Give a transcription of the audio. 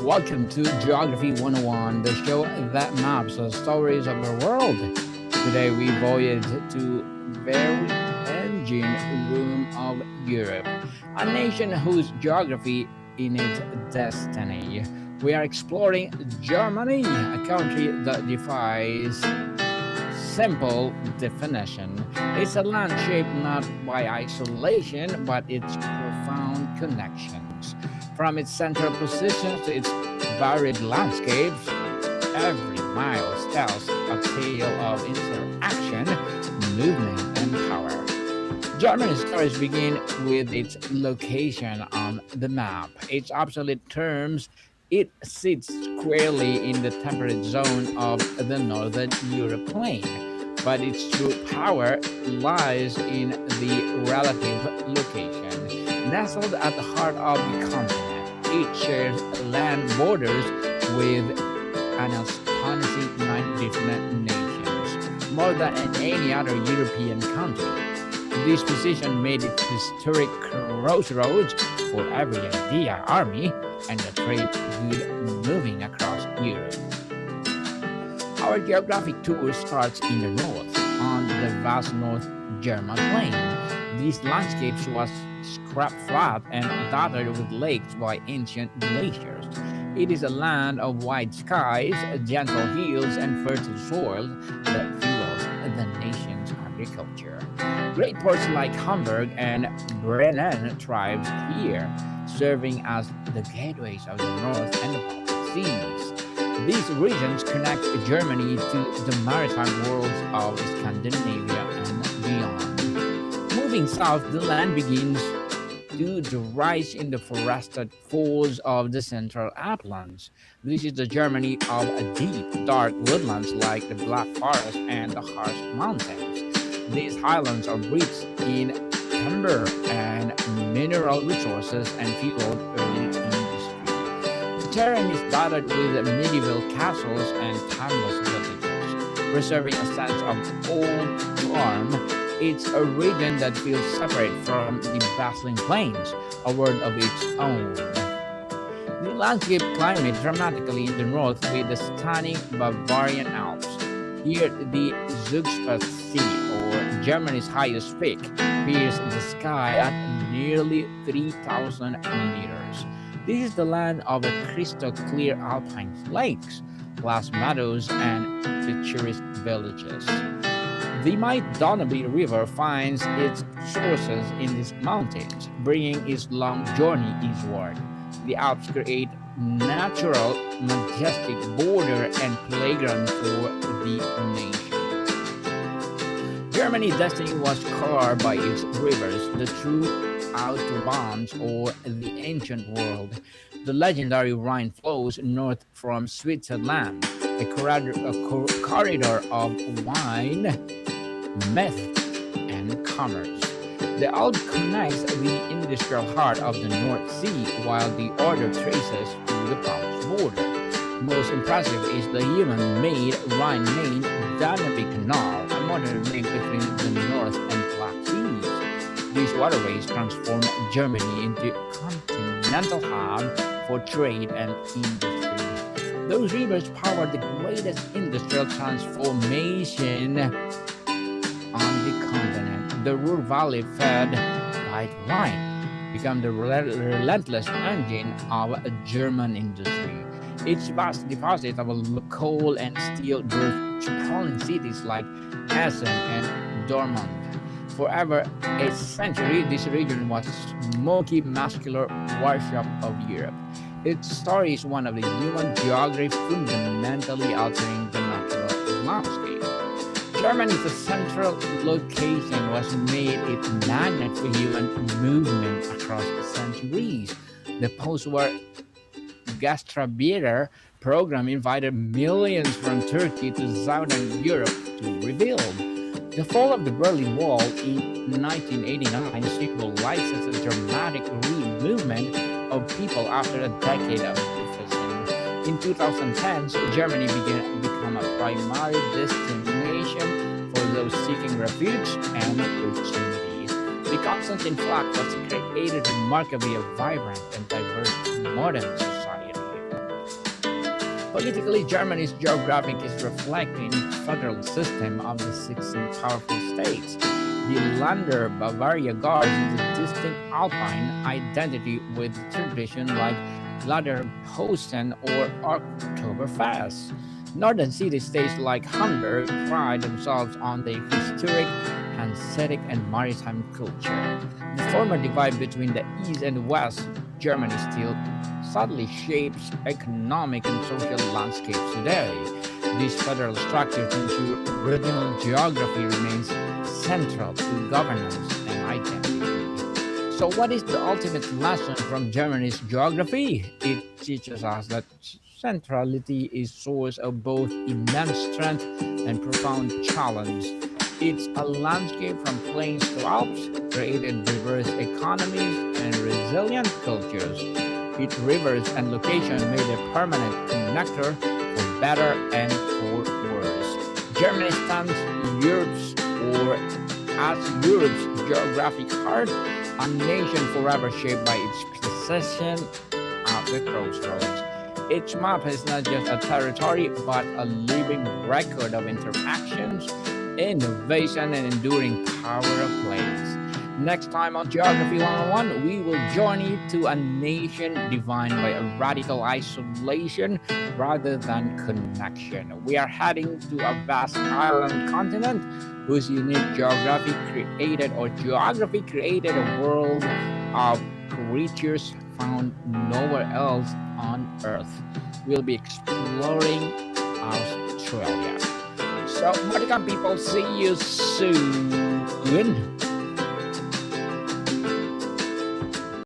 Welcome to Geography 101, the show that maps the stories of the world. Today we voyage to very engine room of Europe, a nation whose geography in its destiny. We are exploring Germany, a country that defies simple definition. It's a land shaped not by isolation but its profound connections. From its central position to its varied landscapes, every mile tells a tale of interaction, movement, and power. Germany's stories begin with its location on the map. Its absolute terms, it sits squarely in the temperate zone of the northern Europe plain, but its true power lies in the relative location. Nestled at the heart of the continent, it shares land borders with an astonishing nine different nations, more than in any other European country. This position made it historic crossroads for every idea, army, and the trade good moving across Europe. Our geographic tour starts in the north, on the vast North German plain. These landscapes was scrap flat and dotted with lakes by ancient glaciers. It is a land of wide skies, gentle hills, and fertile soil that fuels the nation's agriculture. Great ports like Hamburg and Bremen thrives here, serving as the gateways of the North and the Baltic Seas. These regions connect Germany to the maritime worlds of Scandinavia and beyond. Moving south, the land begins to rise in the forested folds of the central uplands. This is the Germany of deep, dark woodlands like the Black Forest and the Harz Mountains. These highlands are rich in timber and mineral resources and fueled early industry. The terrain is dotted with medieval castles and timeless villages, preserving a sense of old charm. It's a region that feels separate from the bustling plains, a world of its own. The landscape climate dramatically in the north with the stunning Bavarian Alps. Here, the Zugspitze, or Germany's highest peak, pierces the sky at nearly 3,000 meters. This is the land of the crystal clear alpine lakes, glass meadows, and picturesque villages. The Maid-Danube River finds its sources in these mountains, bringing its long journey eastward. The Alps create natural, majestic border and playground for the nation. Germany's destiny was carved by its rivers, the true autobahns or the ancient world. The legendary Rhine flows north from Switzerland, a corridor of wine, myth, and commerce. The Alps connects the industrial heart of the North Sea while the other traces to the Polish border. Most impressive is the human-made Rhine-Main Danube Canal, a modern link between the North and Black Seas. These waterways transform Germany into a continental hub for trade and industry. Those rivers power the greatest industrial transformation on the continent. The Ruhr Valley, fed by the Rhine, become the relentless engine of German industry. Its vast deposit of coal and steel birthed sprawling cities like Essen and Dortmund. For over a century, this region was smoky, muscular workshop of Europe. Its story is one of the human geography fundamentally altering the natural landscape. Germany's central location was made its magnet for human movement across the centuries. The post-war Gastarbeiter program invited millions from Turkey to southern Europe to rebuild. The fall of the Berlin Wall in 1989 symbolizes a dramatic movement of people after a decade of division. In 2010, Germany began to become a primary destination for those seeking refuge and opportunity. The constant influx has created remarkably a vibrant and diverse modern society. Politically, Germany's geographic is reflecting its federal system of the 16 powerful states. The Länder Bavaria guards the distinct Alpine identity with tradition like Lederhosen or Oktoberfest. Northern city-states like Hamburg pride themselves on their historic, Hanseatic, and maritime culture. The former divide between the East and West Germany still subtly shapes economic and social landscapes today. This federal structure to ensure regional geography remains central to governance and identity. So, what is the ultimate lesson from Germany's geography? It teaches us that centrality is source of both immense strength and profound challenge. It's a landscape from plains to Alps, created diverse economies and resilient cultures. Its rivers and location made a permanent connector for better and for worse. Germany stands Europe's or as Europe's geographic heart, a nation forever shaped by its precision at the crossroads. Each map is not just a territory but a living record of interactions, innovation, and enduring power of place. Next time on Geography 101, we will journey to a nation defined by a radical isolation rather than connection. We are heading to a vast island continent whose unique geography created a world of creatures found nowhere else on Earth. We'll be exploring Australia. So, Vatican people, see you soon.